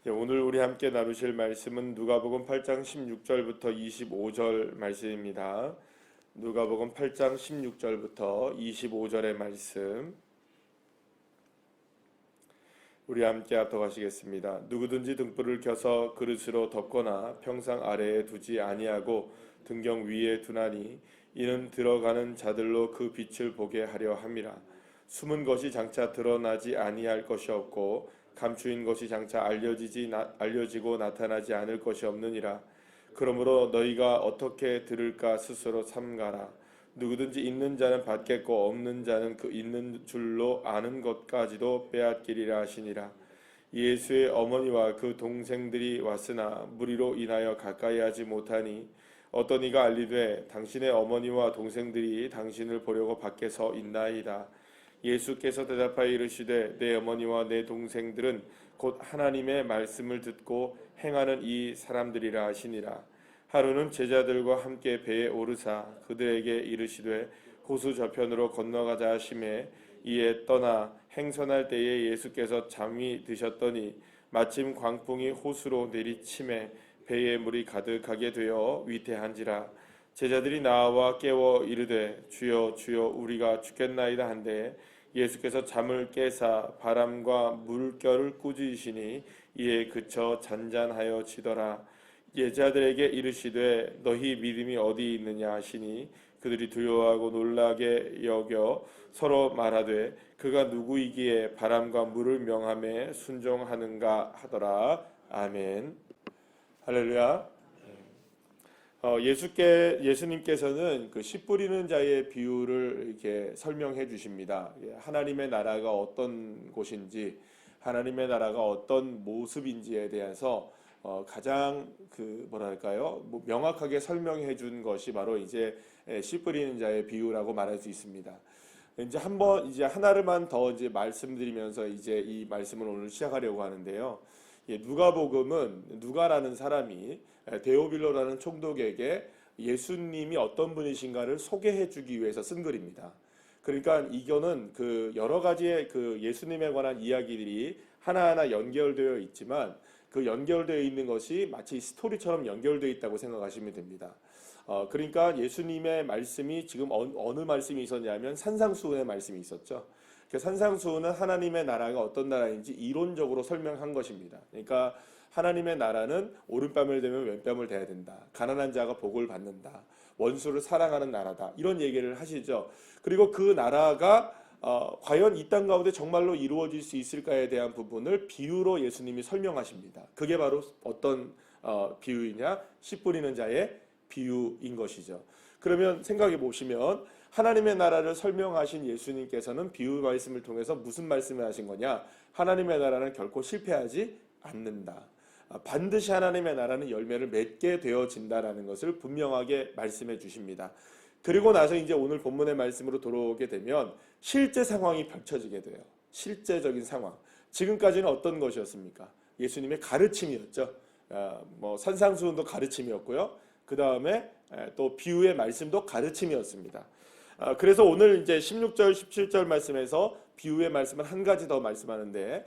오늘 우리 함께 나누실 말씀은 누가복음 8장 16절부터 25절 말씀입니다. 누가복음 8장 16절부터 25절의 말씀 우리 함께 합독하시겠습니다. 누구든지 등불을 켜서 그릇으로 덮거나 평상 아래에 두지 아니하고 등경 위에 두나니 이는 들어가는 자들로 그 빛을 보게 하려 함이라. 숨은 것이 장차 드러나지 아니할 것이 없고 감추인 것이 장차 알려지고 나타나지 않을 것이 없느니라. 그러므로 너희가 어떻게 들을까 스스로 삼가라. 누구든지 있는 자는 받겠고 없는 자는 그 있는 줄로 아는 것까지도 빼앗기리라 하시니라. 예수의 어머니와 그 동생들이 왔으나 무리로 인하여 가까이 하지 못하니 어떤 이가 알리되 당신의 어머니와 동생들이 당신을 보려고 밖에 서 있나이다. 예수께서 대답하여 이르시되 내 어머니와 내 동생들은 곧 하나님의 말씀을 듣고 행하는 이 사람들이라 하시니라. 하루는 제자들과 함께 배에 오르사 그들에게 이르시되 호수 저편으로 건너가자 하시매 이에 떠나 행선할 때에 예수께서 잠이 드셨더니 마침 광풍이 호수로 내리치매 배에 물이 가득하게 되어 위태한지라. 제자들이 나와 깨워 이르되 주여 주여 우리가 죽겠나이다 한데 예수께서 잠을 깨사 바람과 물결을 꾸짖으시니 이에 그쳐 잔잔하여 지더라. 제자들에게 이르시되 너희 믿음이 어디 있느냐 하시니 그들이 두려워하고 놀라게 여겨 서로 말하되 그가 누구이기에 바람과 물을 명함에 순종하는가 하더라. 아멘. 할렐루야. 예수님께서는 그 씨 뿌리는 자의 비유를 이렇게 설명해 주십니다. 하나님의 나라가 어떤 곳인지, 하나님의 나라가 어떤 모습인지에 대해서 가장 명확하게 설명해 준 것이 바로 이제 씨 뿌리는 자의 비유라고 말할 수 있습니다. 이제 하나를만 더 말씀드리면서 이 말씀을 오늘 시작하려고 하는데요. 누가복음은 누가라는 사람이 데오빌로라는 총독에게 예수님이 어떤 분이신가를 소개해 주기 위해서 쓴 글입니다. 그러니까 이거는 그 여러 가지의 그 예수님에 관한 이야기들이 하나하나 연결되어 있지만 그 연결되어 있는 것이 마치 스토리처럼 연결되어 있다고 생각하시면 됩니다. 그러니까 예수님의 말씀이 지금 어느 말씀이 있었냐면 산상수훈의 말씀이 있었죠. 산상수훈은 하나님의 나라가 어떤 나라인지 이론적으로 설명한 것입니다. 그러니까 하나님의 나라는 오른뺨을 대면 왼뺨을 대야 된다. 가난한 자가 복을 받는다. 원수를 사랑하는 나라다. 이런 얘기를 하시죠. 그리고 그 나라가 과연 이 땅 가운데 정말로 이루어질 수 있을까에 대한 부분을 비유로 예수님이 설명하십니다. 그게 바로 어떤 비유이냐? 씨 뿌리는 자의 비유인 것이죠. 그러면 생각해 보시면 하나님의 나라를 설명하신 예수님께서는 비유 말씀을 통해서 무슨 말씀을 하신 거냐? 하나님의 나라는 결코 실패하지 않는다. 반드시 하나님의 나라는 열매를 맺게 되어진다라는 것을 분명하게 말씀해 주십니다. 그리고 나서 이제 오늘 본문의 말씀으로 돌아오게 되면 실제 상황이 펼쳐지게 돼요. 실제적인 상황. 지금까지는 어떤 것이었습니까? 예수님의 가르침이었죠. 산상수훈도 가르침이었고요. 그 다음에 또 비유의 말씀도 가르침이었습니다. 그래서 오늘 이제 16절, 17절 말씀에서 비유의 말씀을 한 가지 더 말씀하는데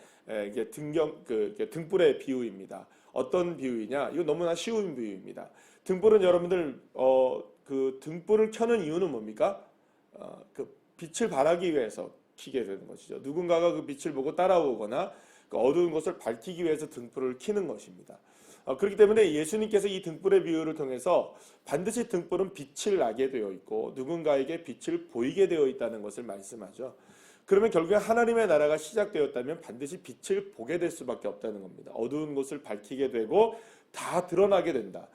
이게 등불의 비유입니다. 어떤 비유이냐? 이거 너무나 쉬운 비유입니다. 등불은 여러분들 그 등불을 켜는 이유는 뭡니까? 그 빛을 발하기 위해서 켜게 되는 것이죠. 누군가가 그 빛을 보고 따라오거나 그 어두운 것을 밝히기 위해서 등불을 켜는 것입니다. 그렇기 때문에 예수님께서 이 등불의 비유를 통해서 반드시 등불은 빛을 나게 되어 있고 누군가에게 빛을 보이게 되어 있다는 것을 말씀하죠. 그러면 결국에 하나님의 나라가 시작되었다면 반드시 빛을 보게 될 수밖에 없다는 겁니다. 어두운 곳을 밝히게 되고 다 드러나게 된다.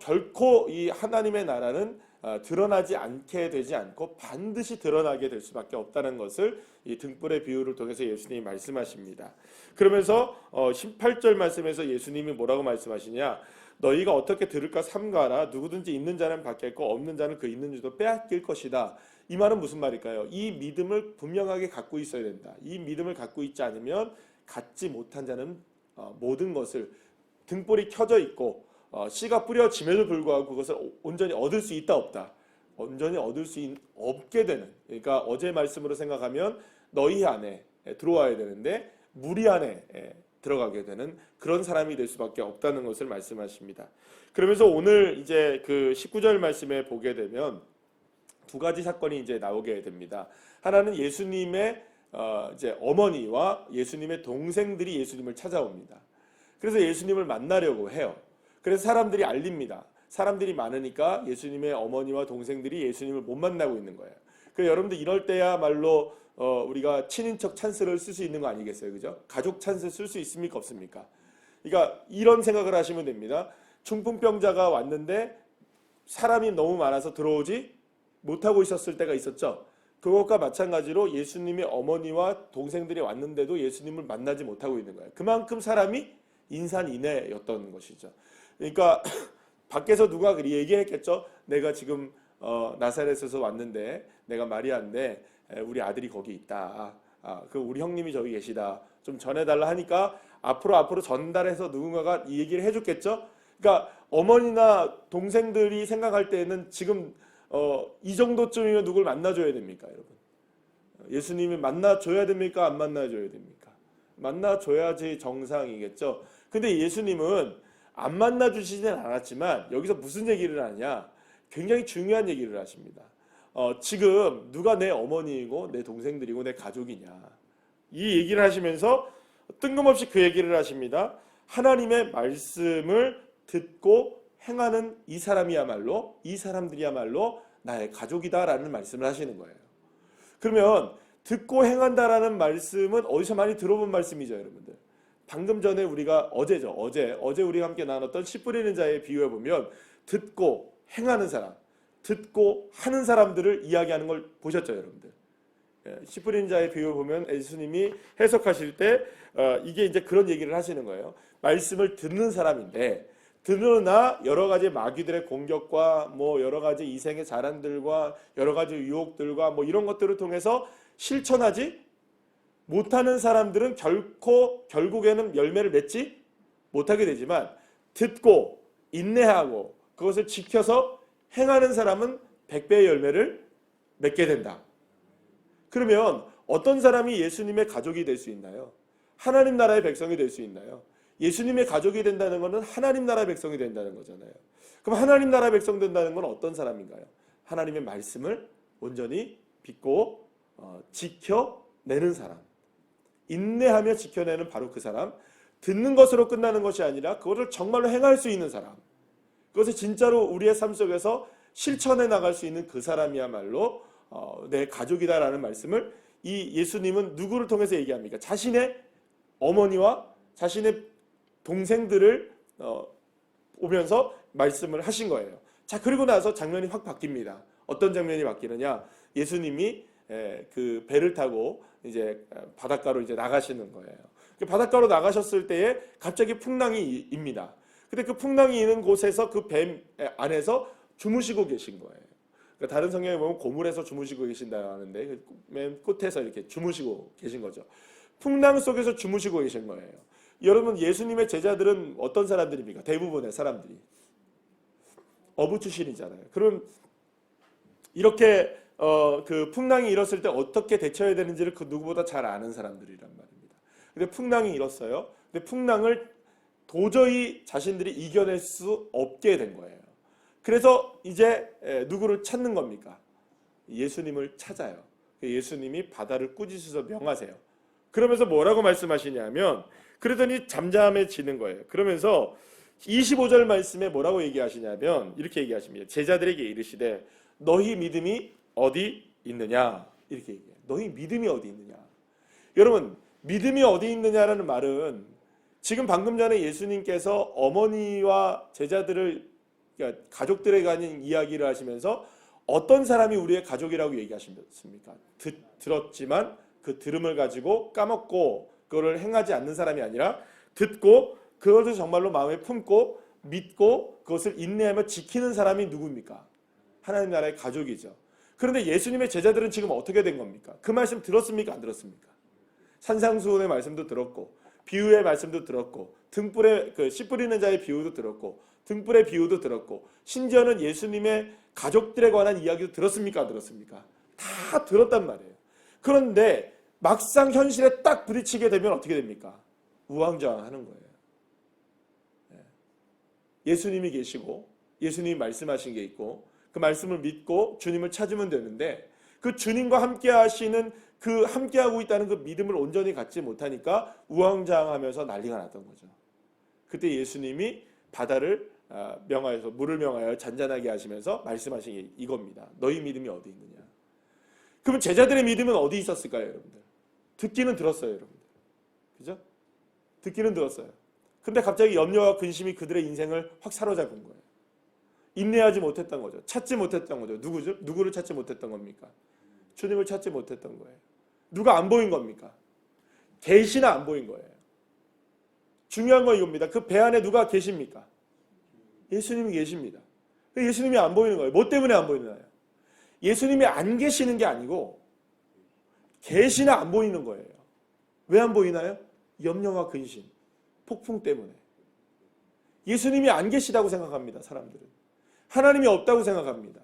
결코 이 하나님의 나라는 드러나지 않게 되지 않고 반드시 드러나게 될 수밖에 없다는 것을 이 등불의 비유를 통해서 예수님이 말씀하십니다. 그러면서 18절 말씀에서 예수님이 뭐라고 말씀하시냐? 너희가 어떻게 들을까 삼가라. 누구든지 있는 자는 받겠고 없는 자는 그 있는 줄도 빼앗길 것이다. 이 말은 무슨 말일까요? 이 믿음을 분명하게 갖고 있어야 된다. 이 믿음을 갖고 있지 않으면 갖지 못한 자는 모든 것을 등불이 켜져 있고 씨가 뿌려짐에도 불구하고 그것을 온전히 얻을 수 있다 없다. 온전히 얻을 수 없게 되는. 그러니까 어제 말씀으로 생각하면 너희 안에 들어와야 되는데 무리 안에 들어가게 되는 그런 사람이 될 수밖에 없다는 것을 말씀하십니다. 그러면서 오늘 이제 그 19절 말씀에 보게 되면 두 가지 사건이 이제 나오게 됩니다. 하나는 예수님의 이제 어머니와 예수님의 동생들이 예수님을 찾아옵니다. 그래서 예수님을 만나려고 해요. 그래서 사람들이 알립니다. 사람들이 많으니까 예수님의 어머니와 동생들이 예수님을 못 만나고 있는 거예요. 그래서 여러분들 이럴 때야말로 우리가 친인척 찬스를 쓸 수 있는 거 아니겠어요, 그죠? 가족 찬스 쓸 수 있습니까, 없습니까? 그러니까 이런 생각을 하시면 됩니다. 중풍병자가 왔는데 사람이 너무 많아서 들어오지 못하고 있었을 때가 있었죠. 그것과 마찬가지로 예수님의 어머니와 동생들이 왔는데도 예수님을 만나지 못하고 있는 거예요. 그만큼 사람이 인산인해였던 것이죠. 그러니까 밖에서 누가 그리 얘기했겠죠. 내가 지금 나사렛에서 왔는데 내가 마리아인데 우리 아들이 거기 있다. 그 우리 형님이 저기 계시다. 좀 전해달라 하니까 앞으로 전달해서 누군가가 이 얘기를 해줬겠죠. 그러니까 어머니나 동생들이 생각할 때는 지금 이 정도쯤이면 누굴 만나줘야 됩니까, 여러분? 예수님이 만나줘야 됩니까? 안 만나줘야 됩니까? 만나줘야지 정상이겠죠. 근데 예수님은 안 만나주시진 않았지만 여기서 무슨 얘기를 하냐? 굉장히 중요한 얘기를 하십니다. 지금 누가 내 어머니이고 내 동생들이고 내 가족이냐? 이 얘기를 하시면서 뜬금없이 그 얘기를 하십니다. 하나님의 말씀을 듣고 행하는 이 사람들이야말로 나의 가족이다라는 말씀을 하시는 거예요. 그러면 듣고 행한다라는 말씀은 어디서 많이 들어본 말씀이죠, 여러분들. 방금 전에 우리가 어제 우리가 함께 나눴던 씨 뿌리는 자의 비유에 보면 듣고 행하는 사람, 듣고 하는 사람들을 이야기하는 걸 보셨죠, 여러분들. 씨 뿌리는 자의 비유를 보면 예수님이 해석하실 때 이게 이제 그런 얘기를 하시는 거예요. 말씀을 듣는 사람인데 그러나 여러 가지 마귀들의 공격과 뭐 여러 가지 이생의 자랑들과 여러 가지 유혹들과 뭐 이런 것들을 통해서 실천하지 못하는 사람들은 결국에는 열매를 맺지 못하게 되지만 듣고 인내하고 그것을 지켜서 행하는 사람은 100배의 열매를 맺게 된다. 그러면 어떤 사람이 예수님의 가족이 될 수 있나요? 하나님 나라의 백성이 될 수 있나요? 예수님의 가족이 된다는 것은 하나님 나라의 백성이 된다는 거잖아요. 그럼 하나님 나라의 백성 된다는 건 어떤 사람인가요? 하나님의 말씀을 온전히 믿고 지켜내는 사람. 인내하며 지켜내는 바로 그 사람. 듣는 것으로 끝나는 것이 아니라 그것을 정말로 행할 수 있는 사람. 그것을 진짜로 우리의 삶 속에서 실천해 나갈 수 있는 그 사람이야말로 내 가족이다라는 말씀을 이 예수님은 누구를 통해서 얘기합니까? 자신의 어머니와 자신의 동생들을 오면서 말씀을 하신 거예요. 자, 그리고 나서 장면이 확 바뀝니다. 어떤 장면이 바뀌느냐? 예수님이 그 배를 타고 이제 바닷가로 이제 나가시는 거예요. 그 바닷가로 나가셨을 때에 갑자기 풍랑이 입니다. 근데 그 풍랑이 있는 곳에서 그 배 안에서 주무시고 계신 거예요. 그러니까 다른 성경에 보면 고물에서 주무시고 계신다 하는데 맨 끝에서 이렇게 주무시고 계신 거죠. 풍랑 속에서 주무시고 계신 거예요. 여러분, 예수님의 제자들은 어떤 사람들입니까? 대부분의 사람들이 어부 출신이잖아요. 그럼 이렇게 그 풍랑이 일었을 때 어떻게 대처해야 되는지를 그 누구보다 잘 아는 사람들이란 말입니다. 근데 풍랑이 일었어요. 근데 풍랑을 도저히 자신들이 이겨낼 수 없게 된 거예요. 그래서 이제 누구를 찾는 겁니까? 예수님을 찾아요. 예수님이 바다를 꾸짖으셔서 명하세요. 그러면서 뭐라고 말씀하시냐면 그러더니 잠잠해지는 거예요. 그러면서 25절 말씀에 뭐라고 얘기하시냐면 이렇게 얘기하십니다. 제자들에게 이르시되 너희 믿음이 어디 있느냐? 이렇게 얘기해요. 너희 믿음이 어디 있느냐? 여러분, 믿음이 어디 있느냐라는 말은 지금 방금 전에 예수님께서 어머니와 제자들을 그러니까 가족들에 관한 이야기를 하시면서 어떤 사람이 우리의 가족이라고 얘기하셨습니까? 들었지만 그 들음을 가지고 까먹고 그거를 행하지 않는 사람이 아니라 듣고 그것을 정말로 마음에 품고 믿고 그것을 인내하며 지키는 사람이 누구입니까? 하나님 나라의 가족이죠. 그런데 예수님의 제자들은 지금 어떻게 된 겁니까? 그 말씀 들었습니까? 안 들었습니까? 산상수훈의 말씀도 들었고 비유의 말씀도 들었고 등불에 그 씨 뿌리는 자의 비유도 들었고 등불의 비유도 들었고 심지어는 예수님의 가족들에 관한 이야기도 들었습니까? 안 들었습니까? 다 들었단 말이에요. 그런데 막상 현실에 딱 부딪히게 되면 어떻게 됩니까? 우왕좌왕하는 거예요. 예수님이 계시고 예수님이 말씀하신 게 있고 그 말씀을 믿고 주님을 찾으면 되는데 그 주님과 함께 하시는 그 함께하고 있다는 그 믿음을 온전히 갖지 못하니까 우왕좌왕하면서 난리가 났던 거죠. 그때 예수님이 바다를 명하여서 물을 명하여 잔잔하게 하시면서 말씀하신 게 이겁니다. 너희 믿음이 어디 있느냐. 그러면 제자들의 믿음은 어디 있었을까요, 여러분들? 듣기는 들었어요, 여러분들. 그죠? 듣기는 들었어요. 근데 갑자기 염려와 근심이 그들의 인생을 확 사로잡은 거예요. 인내하지 못했던 거죠. 찾지 못했던 거죠. 누구죠? 누구를 찾지 못했던 겁니까? 주님을 찾지 못했던 거예요. 누가 안 보인 겁니까? 계시나 안 보인 거예요. 중요한 건 이겁니다. 그 배 안에 누가 계십니까? 예수님이 계십니다. 예수님이 안 보이는 거예요. 뭐 때문에 안 보이나요? 예수님이 안 계시는 게 아니고 계시나 안 보이는 거예요. 왜 안 보이나요? 염려와 근심, 폭풍 때문에. 예수님이 안 계시다고 생각합니다. 사람들은. 하나님이 없다고 생각합니다.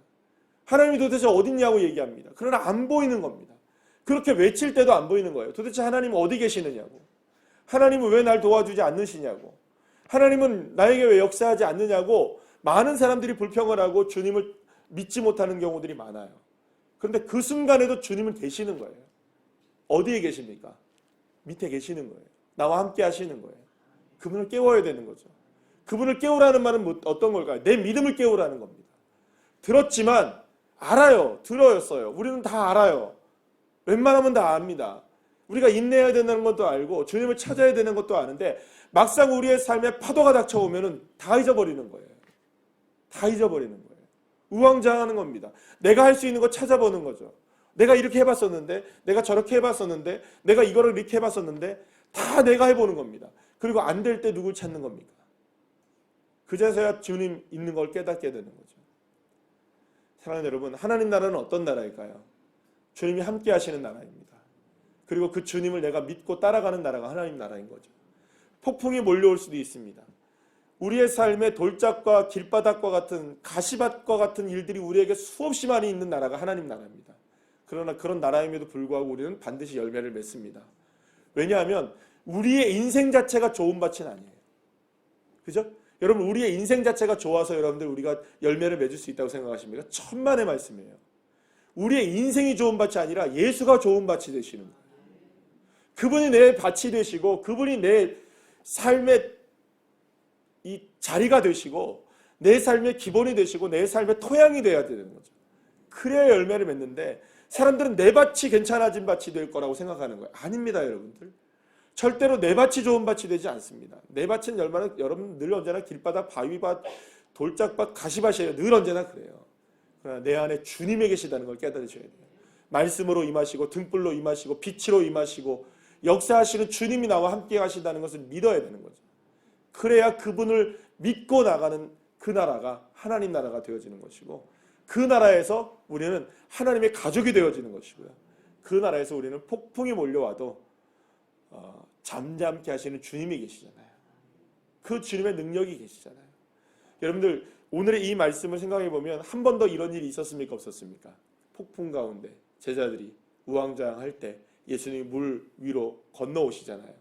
하나님이 도대체 어딨냐고 얘기합니다. 그러나 안 보이는 겁니다. 그렇게 외칠 때도 안 보이는 거예요. 도대체 하나님은 어디 계시느냐고. 하나님은 왜 날 도와주지 않으시냐고. 하나님은 나에게 왜 역사하지 않느냐고 많은 사람들이 불평을 하고 주님을 믿지 못하는 경우들이 많아요. 그런데 그 순간에도 주님은 계시는 거예요. 어디에 계십니까? 밑에 계시는 거예요. 나와 함께 하시는 거예요. 그분을 깨워야 되는 거죠. 그분을 깨우라는 말은 어떤 걸까요? 내 믿음을 깨우라는 겁니다. 들었지만 알아요. 들었어요. 우리는 다 알아요. 웬만하면 다 압니다. 우리가 인내해야 된다는 것도 알고 주님을 찾아야 되는 것도 아는데 막상 우리의 삶에 파도가 닥쳐오면 다 잊어버리는 거예요. 다 잊어버리는 거예요. 우왕좌왕하는 겁니다. 내가 할 수 있는 거 찾아보는 거죠. 내가 이렇게 해봤었는데, 내가 저렇게 해봤었는데, 내가 이거를 이렇게 해봤었는데 다 내가 해보는 겁니다. 그리고 안 될 때 누굴 찾는 겁니까? 그제서야 주님 있는 걸 깨닫게 되는 거죠. 사랑하는 여러분, 하나님 나라는 어떤 나라일까요? 주님이 함께 하시는 나라입니다. 그리고 그 주님을 내가 믿고 따라가는 나라가 하나님 나라인 거죠. 폭풍이 몰려올 수도 있습니다. 우리의 삶에 돌짝과 길바닥과 같은 가시밭과 같은 일들이 우리에게 수없이 많이 있는 나라가 하나님 나라입니다. 그러나 그런 나라임에도 불구하고 우리는 반드시 열매를 맺습니다. 왜냐하면 우리의 인생 자체가 좋은 밭은 아니에요. 그죠? 여러분, 우리의 인생 자체가 좋아서 여러분들 우리가 열매를 맺을 수 있다고 생각하십니까? 천만의 말씀이에요. 우리의 인생이 좋은 밭이 아니라 예수가 좋은 밭이 되시는 거예요. 그분이 내 밭이 되시고 그분이 내 삶의 이 자리가 되시고 내 삶의 기본이 되시고 내 삶의 토양이 되어야 되는 거죠. 그래야 열매를 맺는데 사람들은 내 밭이 괜찮아진 밭이 될 거라고 생각하는 거예요. 아닙니다, 여러분들. 절대로 내 밭이 좋은 밭이 되지 않습니다. 내 밭은 여러분 늘 언제나 길바닥, 바위밭, 돌짝밭, 가시밭이에요. 늘 언제나 그래요. 그러나 내 안에 주님이 계시다는 걸 깨달으셔야 돼요. 말씀으로 임하시고 등불로 임하시고 빛으로 임하시고 역사하시는 주님이 나와 함께 하신다는 것을 믿어야 되는 거죠. 그래야 그분을 믿고 나가는 그 나라가 하나님 나라가 되어지는 것이고 그 나라에서 우리는 하나님의 가족이 되어지는 것이고요. 그 나라에서 우리는 폭풍이 몰려와도 잠잠케 하시는 주님이 계시잖아요. 그 주님의 능력이 계시잖아요. 여러분들 오늘의 이 말씀을 생각해 보면 한 번 더 이런 일이 있었습니까? 없었습니까? 폭풍 가운데 제자들이 우왕좌왕할 때 예수님이 물 위로 건너오시잖아요.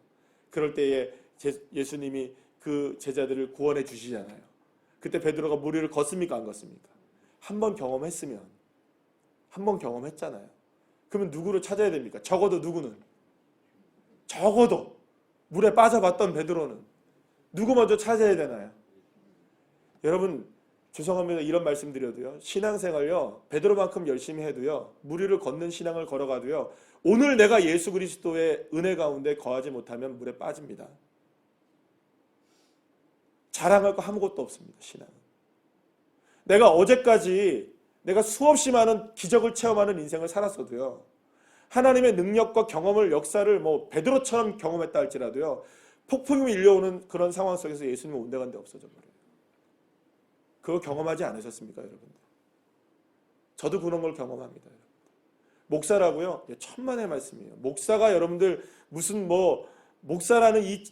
그럴 때에 예수님이 그 제자들을 구원해 주시잖아요. 그때 베드로가 물 위를 걷습니까? 안 걷습니까? 한 번 경험했으면 한 번 경험했잖아요. 그러면 누구를 찾아야 됩니까? 적어도 누구는? 적어도 물에 빠져봤던 베드로는 누구 먼저 찾아야 되나요? 여러분 죄송합니다. 이런 말씀 드려도요. 신앙생활요. 베드로만큼 열심히 해도요. 물 위를 걷는 신앙을 걸어가도요. 오늘 내가 예수 그리스도의 은혜 가운데 거하지 못하면 물에 빠집니다. 자랑할 거 아무것도 없습니다. 신앙은. 내가 어제까지 내가 수없이 많은 기적을 체험하는 인생을 살았어도요. 하나님의 능력과 경험을 역사를 뭐 베드로처럼 경험했다 할지라도요. 폭풍이 밀려오는 그런 상황 속에서 예수님은 온데간데 없어져 버려요. 그거 경험하지 않으셨습니까, 여러분들? 저도 그런 걸 경험합니다. 여러분들. 목사라고요? 천만의 말씀이에요. 목사가 여러분들 무슨 목사라는 이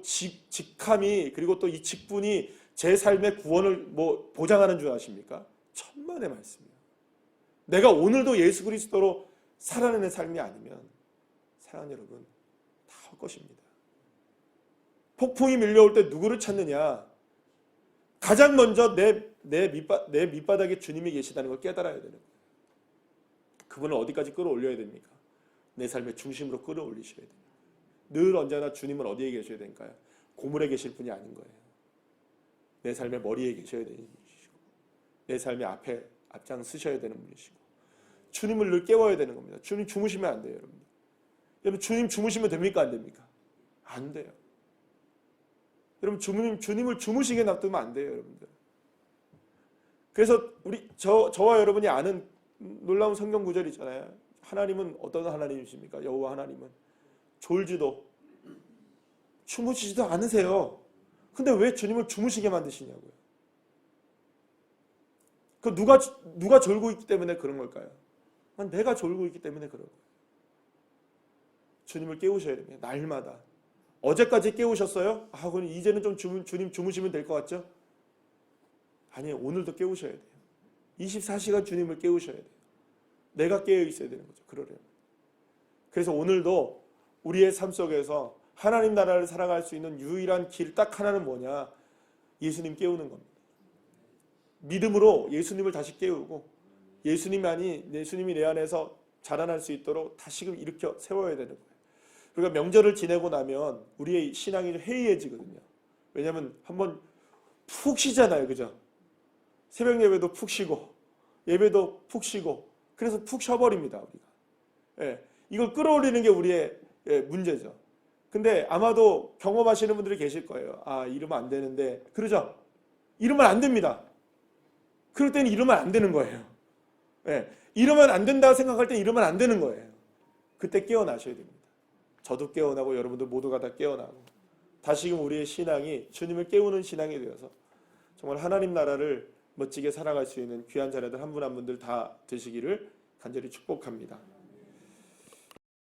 직함이 그리고 또 이 직분이 제 삶의 구원을 보장하는 줄 아십니까? 천만의 말씀이에요. 내가 오늘도 예수 그리스도로 살아내는 삶이 아니면 사랑하는 여러분 다 헛것입니다. 폭풍이 밀려올 때 누구를 찾느냐? 가장 먼저 내 밑바닥에 주님이 계시다는 걸 깨달아야 되는 거예요. 그분을 어디까지 끌어올려야 됩니까? 내 삶의 중심으로 끌어올리셔야 돼요. 늘 언제나 주님은 어디에 계셔야 될까요? 고물에 계실 분이 아닌 거예요. 내 삶의 머리에 계셔야 되는 분이시고, 내 삶의 앞에 앞장서셔야 되는 분이시고, 주님을 늘 깨워야 되는 겁니다. 주님 주무시면 안 돼요, 여러분. 여러분 주님 주무시면 됩니까, 안 됩니까? 안 돼요. 여러분 주님을 주무시게 놔두면 안 돼요, 여러분들. 그래서 저와 여러분이 아는 놀라운 성경 구절이 있잖아요. 하나님은 어떤 하나님이십니까? 여호와 하나님은 졸지도 주무시지도 않으세요. 근데 왜 주님을 주무시게 만드시냐고요. 그 누가 졸고 있기 때문에 그런 걸까요? 내가 졸고 있기 때문에 그런 거예요. 주님을 깨우셔야 됩니다. 날마다. 어제까지 깨우셨어요? 그럼 이제는 좀 주님 주무시면 될 것 같죠? 아니에요. 오늘도 깨우셔야 돼요. 24시간 주님을 깨우셔야 돼요. 내가 깨어 있어야 되는 거죠. 그러려면. 그래서 오늘도 우리의 삶 속에서 하나님 나라를 살아갈 수 있는 유일한 길 딱 하나는 뭐냐? 예수님 깨우는 겁니다. 믿음으로 예수님을 다시 깨우고 예수님이 내 안에서 자라날 수 있도록 다시금 일으켜 세워야 되는 거예요. 그러니까 명절을 지내고 나면 우리의 신앙이 해이해지거든요. 왜냐하면 한번 푹 쉬잖아요. 그죠? 새벽 예배도 푹 쉬고 예배도 푹 쉬고 그래서 푹 쉬어버립니다. 우리가. 예, 이걸 끌어올리는 게 우리의 문제죠. 근데 아마도 경험하시는 분들이 계실 거예요. 이러면 안 되는데 그러죠? 이러면 안 됩니다. 그럴 때는 이러면 안 되는 거예요. 예, 이러면 안 된다고 생각할 때 이러면 안 되는 거예요. 그때 깨어나셔야 됩니다. 저도 깨어나고 여러분들 모두가 다 깨어나고 다시금 우리의 신앙이 주님을 깨우는 신앙이 되어서 정말 하나님 나라를 멋지게 살아갈 수 있는 귀한 자녀들 한 분 한 분들 다 되시기를 간절히 축복합니다.